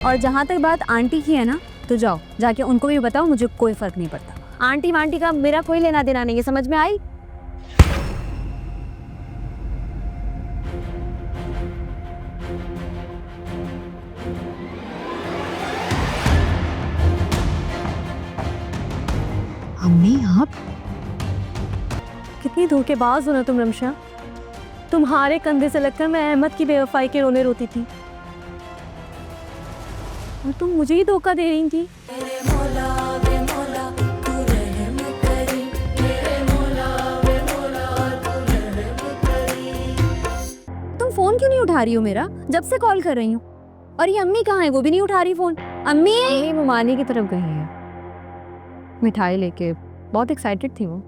और जहाँ तक बात आंटी की है ना, तो जाओ जाके उनको भी बताओ मुझे कोई फर्क नहीं पड़ता। आंटी वांटी का मेरा कोई लेना देना नहीं है, समझ में आई? अम्मी आप कितनी धोखेबाज हो ना तुम रमशा। तुम्हारे कंधे से लगकर मैं अहमद की बेवफाई के रोने रोती थी और तुम मुझे ही धोखा दे रही थी। तुम फोन क्यों नहीं उठा रही हो मेरा? जब से कॉल कर रही हूँ। और ये अम्मी कहाँ है? वो भी नहीं उठा रही फोन। अम्मी ममानी की तरफ गई है मिठाई लेके, बहुत एक्साइटेड थी वो।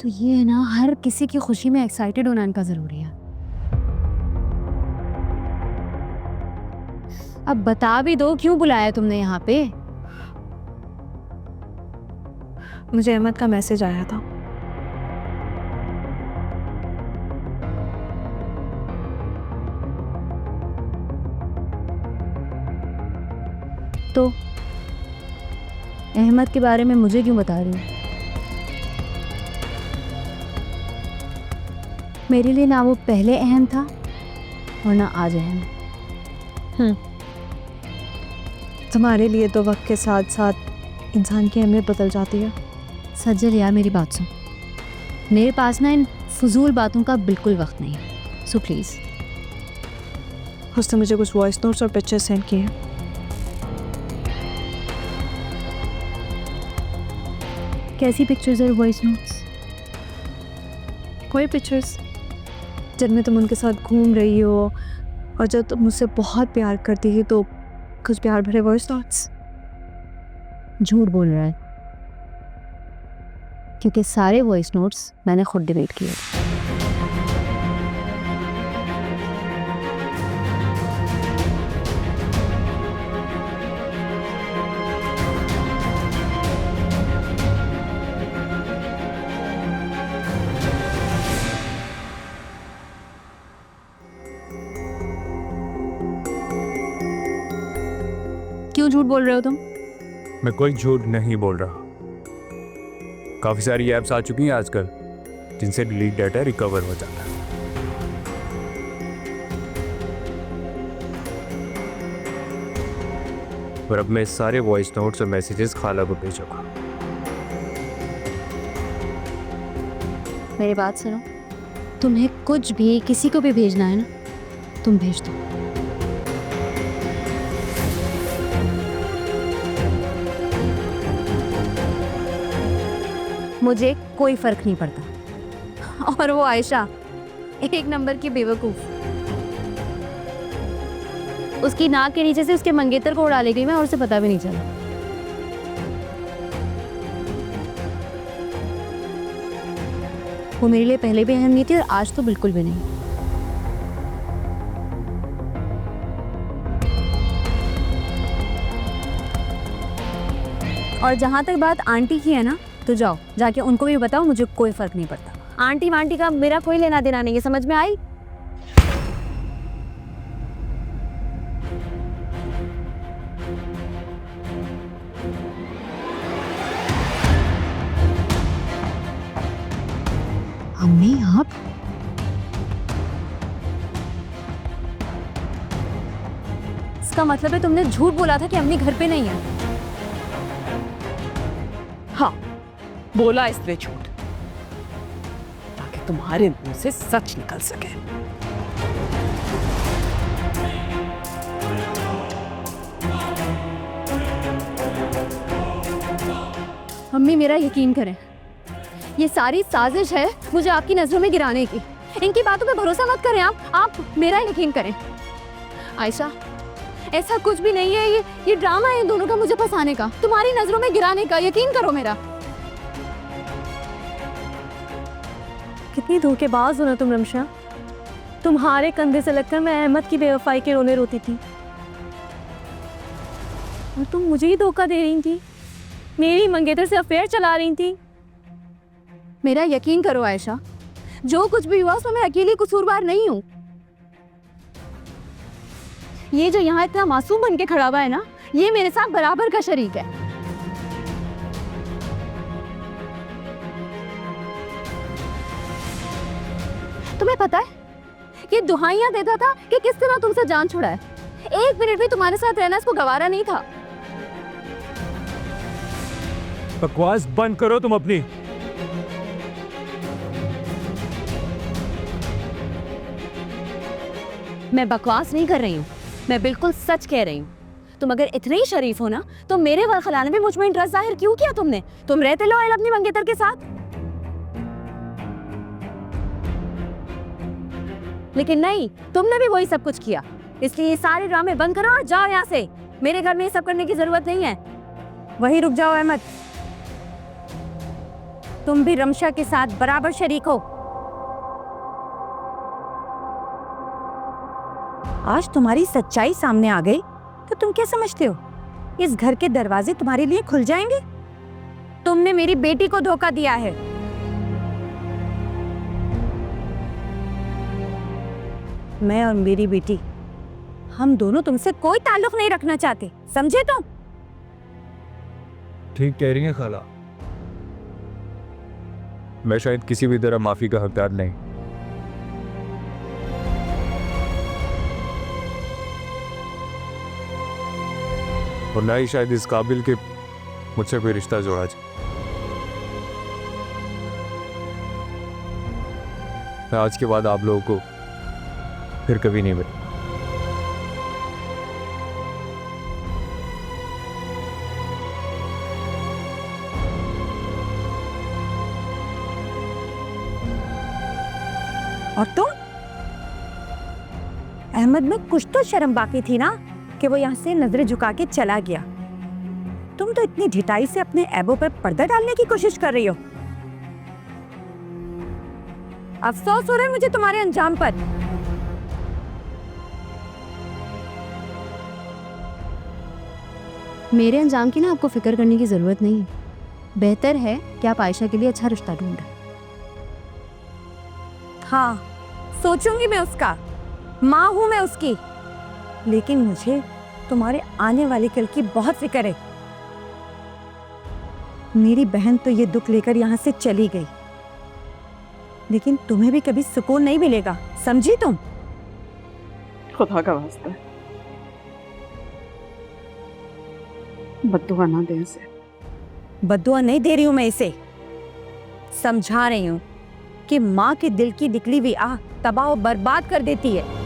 तो ये है ना, हर किसी की खुशी में एक्साइटेड होना इनका जरूरी है। अब बता भी दो क्यों बुलाया तुमने यहाँ पे? मुझे अहमद का मैसेज आया था। तो अहमद के बारे में मुझे क्यों बता रही हो? मेरे लिए ना वो पहले अहम था और ना आज अहम। तुम्हारे लिए तो वक्त के साथ साथ इंसान की अहमियत बदल जाती है। सज्जल यार मेरी बात सुन, मेरे पास ना इन फजूल बातों का बिल्कुल वक्त नहीं है, सो प्लीज। उसने मुझे कुछ वॉइस नोट्स और पिक्चर्स सेंड किए। कैसी पिक्चर्स और वॉइस नोट्स? कोई पिक्चर्स जिनमें तुम उनके साथ घूम रही हो और जब तुम मुझसे बहुत प्यार करती थी तो कुछ प्यार भरे वॉइस नोट्स। झूठ बोल रहा है, क्योंकि सारे वॉइस नोट्स मैंने खुद डिलीट किए। क्यों झूठ बोल रहे हो तुम? मैं कोई झूठ नहीं बोल रहा। काफ़ी सारी ऐप्स आ चुकी हैं आजकल जिनसे डिलीट डाटा रिकवर हो जाता है। और अब मैं सारे वॉइस नोट्स और मैसेजेस खाला को भेजूंगा। मेरी बात सुनो, तुम्हें कुछ भी किसी को भी भेजना है ना, तुम भेज दो। मुझे कोई फर्क नहीं पड़ता। और वो आयशा एक नंबर की बेवकूफ, उसकी नाक के नीचे से उसके मंगेतर को उड़ा ले गई मैं और उसे पता भी नहीं चला। वो मेरे लिए पहले भी अहम नहीं थी और आज तो बिल्कुल भी नहीं। और जहां तक बात आंटी की है ना, तो जाओ जाके उनको भी बताओ मुझे कोई फर्क नहीं पड़ता। आंटी वांटी का मेरा कोई लेना देना नहीं है, समझ में आई? अम्मी आप इसका मतलब है तुमने झूठ बोला था कि अम्मी घर पे नहीं है। हाँ, बोला इसने झूठ ताकि तुम्हारे मुंह से सच निकल सके। अम्मी मेरा यकीन करें, ये सारी साजिश है मुझे आपकी नजरों में गिराने की। इनकी बातों पे भरोसा मत करें आप मेरा यकीन करें। आयशा ऐसा कुछ भी नहीं है, ये ड्रामा है इन दोनों का मुझे फंसाने का, तुम्हारी नजरों में गिराने का। यकीन करो मेरा। कितनी धोखेबाज हो ना तुम रमशा। तुम्हारे कंधे से लगकर मैं अहमद की बेवफाई के रोने रोती थी और तुम मुझे ही धोखा दे रही थी, मेरी मंगेतर से अफेयर चला रही थी। मेरा यकीन करो आयशा, जो कुछ भी हुआ उसमें मैं अकेली कसूरवार नहीं हूं। ये जो यहाँ इतना मासूम बन के खड़ा हुआ है ना, ये मेरे साथ बराबर का शरीक है। तुम्हें पता है ये दुहाइयां देता था कि किस तरह तुमसे जान छुड़ा है। एक मिनट भी तुम्हारे साथ रहना इसको गवारा नहीं था। बकवास बंद करो तुम अपनी। मैं बकवास नहीं कर रही हूँ, मैं बिल्कुल सच कह रही हूँ। तुम अगर इतने ही शरीफ हो ना तो मेरे वरखलाने में मुझ में इंटरेस्ट जाहिर क्यों किया तुमने? तुम रहते लॉयल अपनी मंगेतर के साथ। लेकिन नहीं, तुमने भी वही सब कुछ किया। इसलिए ये सारे ड्रामे बंद करो और जाओ यहाँ से। मेरे घर में ये सब करने की जरूरत नहीं है। वहीं रुक जाओ अहमद, तुम भी रमशा के साथ बराबर शरीक हो। आज तुम्हारी सच्चाई सामने आ गई तो तुम क्या समझते हो इस घर के दरवाजे तुम्हारे लिए खुल जाएंगे? तुमने मेरी बेटी को धोखा दिया है। मैं और मेरी बेटी, हम दोनों तुमसे कोई ताल्लुक नहीं रखना चाहते, समझे तुम? ठीक कह रही है खाला। मैं शायद किसी भी तरह माफी का हकदार नहीं, और ना ही शायद इस काबिल के मुझसे कोई रिश्ता जोड़ा जाए। मैं आज के बाद आप लोगों को फिर कभी नहीं मिला। और तुम? अहमद में कुछ तो शर्म बाकी थी ना कि वो यहाँ से नजरें झुका के चला गया। तुम तो इतनी ढिठाई से अपने ऐबों पर पर्दा डालने की कोशिश कर रही हो। अफसोस हो रहा है मुझे तुम्हारे अंजाम पर। मेरे अंजाम की ना आपको फिक्र करने की जरूरत नहीं है। बेहतर है कि आप आयशा के लिए अच्छा रिश्ता ढूंढें। हाँ, सोचूंगी मैं उसका, माँ हूं मैं उसकी, लेकिन मुझे तुम्हारे आने वाले कल की बहुत फिक्र है। मेरी बहन तो ये दुख लेकर यहाँ से चली गई, लेकिन तुम्हें भी कभी सुकून नहीं मिलेगा, समझी तुम? खुदा का वास्ता है, बद्दुआ ना दे इसे। बद्दुआ नहीं दे रही हूं मैं इसे, समझा रही हूं कि माँ के दिल की निकली हुई आह तबाह और बर्बाद कर देती है।